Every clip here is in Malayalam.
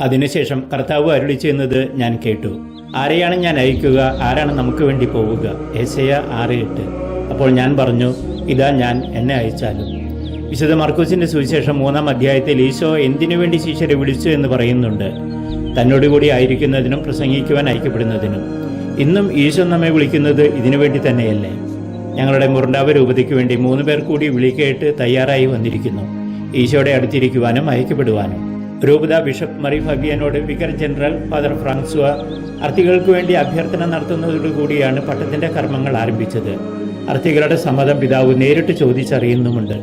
അതിനുശേഷം കർത്താവ് അരുളി ചെയ്യുന്നത് ഞാൻ കേട്ടു. ആരെയാണ് ഞാൻ അയക്കുക? ആരാണ് നമുക്ക് വേണ്ടി പോവുക? യെശയ്യാ 6:8. അപ്പോൾ ഞാൻ പറഞ്ഞു, ഇതാ ഞാൻ, എന്നെ അയച്ചാലും. വിശുദ്ധ മർക്കോസിന്റെ സുവിശേഷം 3-ാം അധ്യായത്തിൽ ഈശോ എന്തിനു വേണ്ടി ശിഷ്യരെ വിളിച്ചു എന്ന് പറയുന്നുണ്ട്. തന്നോടുകൂടി ആയിരിക്കുന്നതിനും പ്രസംഗിക്കുവാൻ അയക്കപ്പെടുന്നതിനും. ഇന്നും ഈശോ നമ്മെ വിളിക്കുന്നത് ഇതിനു വേണ്ടി തന്നെയല്ലേ? ഞങ്ങളുടെ മുറിണ്ടാവ് രൂപതയ്ക്ക് വേണ്ടി 3 പേർ കൂടി വിളിക്കേട്ട് തയ്യാറായി വന്നിരിക്കുന്നു, ഈശോയുടെ അടുത്തിരിക്കുവാനും അയക്കപ്പെടുവാനും. രൂപത ബിഷപ്പ് മറി ഫബിയനോട് വികാർ ജനറൽ ഫാദർ ഫ്രാൻസുവ അർത്ഥികൾക്ക് വേണ്ടി അഭ്യർത്ഥന നടത്തുന്നതോടുകൂടിയാണ് പട്ടത്തിന്റെ കർമ്മങ്ങൾ ആരംഭിച്ചത്. അർത്ഥികളുടെ സമ്മതം പിതാവ് നേരിട്ട് ചോദിച്ചറിയുന്നുമുണ്ട്.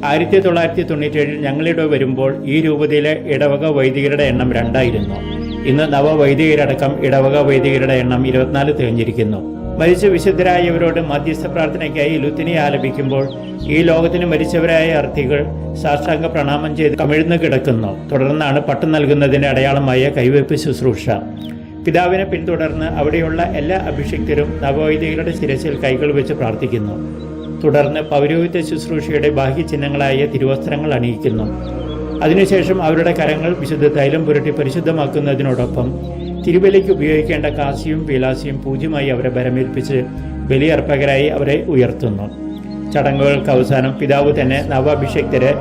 1997 ഞങ്ങളിവിടെ വരുമ്പോൾ ഈ രൂപതയിലെ ഇടവക വൈദികരുടെ എണ്ണം 2 ആയിരുന്നു. ഇന്ന് നവവൈദികരടക്കം ഇടവക വൈദികരുടെ എണ്ണം 24 തികഞ്ഞിരിക്കുന്നു. മരിച്ച വിശുദ്ധരായവരോട് മധ്യസ്ഥ പ്രാർത്ഥനയ്ക്കായി ലുത്തിനി ആലപിക്കുമ്പോൾ ഈ ലോകത്തിന് മരിച്ചവരായ അർത്ഥികൾ സാഷ്ടാംഗ പ്രണാമം ചെയ്ത് കമിഴ്ന്നു കിടക്കുന്നു. തുടർന്നാണ് പട്ടം നൽകുന്നതിന്റെ അടയാളമായ കൈവയ്പ് ശുശ്രൂഷ. പിതാവിനെ പിന്തുടർന്ന് അവിടെയുള്ള എല്ലാ അഭിഷിക്തരും നവവൈദികരുടെ ശിരസിൽ കൈകൾ വെച്ച് പ്രാർത്ഥിക്കുന്നു. തുടർന്ന് പൗരോഹിത്യ ശുശ്രൂഷയുടെ ബാഹ്യചിഹ്നങ്ങളായ തിരുവസ്ത്രങ്ങൾ അണിയിക്കുന്നു. അതിനുശേഷം അവരുടെ കരങ്ങൾ വിശുദ്ധ തൈലം പുരട്ടി പരിശുദ്ധമാക്കുന്നതിനോടൊപ്പം തിരുബലിക്ക് ഉപയോഗിക്കേണ്ട കാശിയും പീലാസിയും പൂജ്യമായി അവരെ ബരമേൽപ്പിച്ച് ബലിയർപ്പകരായി അവരെ ഉയർത്തുന്നു. ചടങ്ങുകൾക്ക് അവസാനം പിതാവ് തന്നെ നവാഭിഷിക്തരെ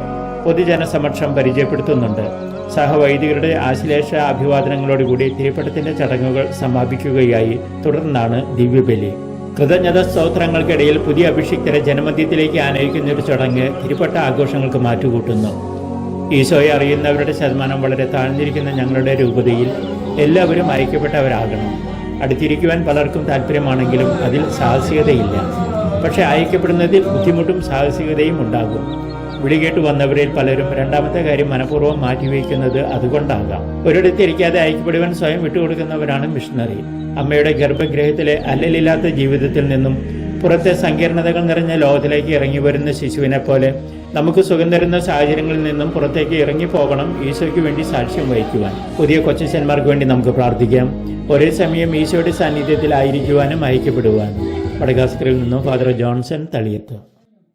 പൊതുജനസമക്ഷം പരിചയപ്പെടുത്തുന്നുണ്ട്. സഹവൈദികരുടെ ആശ്ലേഷ അഭിവാദനങ്ങളോടുകൂടി തിരുപ്പട്ടത്തിന്റെ ചടങ്ങുകൾ സമാപിക്കുകയായി. തുടർന്നാണ് ദിവ്യബലി. കൃതജ്ഞത സ്തോത്രങ്ങൾക്കിടയിൽ പുതിയ അഭിഷിക്തരെ ജനമധ്യത്തിലേക്ക് ആനയിക്കുന്ന ഒരു ചടങ്ങ് തിരുപ്പട്ട ആഘോഷങ്ങൾക്ക് മാറ്റുകൂട്ടുന്നു. ഈശോയെ അറിയുന്നവരുടെ ശതമാനം വളരെ താഴ്ന്നിരിക്കുന്ന ഞങ്ങളുടെ രൂപതയിൽ എല്ലാവരും അയക്കപ്പെട്ടവരാകണം. അടുത്തിരിക്കുവാൻ പലർക്കും താല്പര്യമാണെങ്കിലും അതിൽ സാഹസികതയില്ല. പക്ഷെ അയക്കപ്പെടുന്നതിൽ ബുദ്ധിമുട്ടും സാഹസികതയും ഉണ്ടാകും. വിളികേട്ട് വന്നവരിൽ പലരും രണ്ടാമത്തെ കാര്യം മനഃപൂർവ്വം മാറ്റിവെക്കുന്നത് അതുകൊണ്ടാകാം. ഒരിടത്തിരിക്കാതെ അയക്കപ്പെടുവാൻ സ്വയം വിട്ടുകൊടുക്കുന്നവരാണ് മിഷണറി. അമ്മയുടെ ഗർഭഗൃഹത്തിലെ അല്ലലില്ലാത്ത ജീവിതത്തിൽ നിന്നും പുറത്തെ സങ്കീർണതകൾ നിറഞ്ഞ ലോകത്തിലേക്ക് ഇറങ്ങി വരുന്ന ശിശുവിനെ പോലെ നമുക്ക് സുഖം തരുന്ന സാഹചര്യങ്ങളിൽ നിന്നും പുറത്തേക്ക് ഇറങ്ങി പോകണം, ഈശോയ്ക്ക് വേണ്ടി സാക്ഷ്യം വഹിക്കുവാൻ. പുതിയ കൊച്ചന്മാർക്ക് വേണ്ടി നമുക്ക് പ്രാർത്ഥിക്കാം. ഒരേ സമയം ഈശോയുടെ സാന്നിധ്യത്തിൽ ആയിരിക്കുവാനും അയക്കപ്പെടുവാനും. മഡഗാസ്കറിൽ നിന്നും ഫാദർ ജോൺസൺ തളിയത്ത്.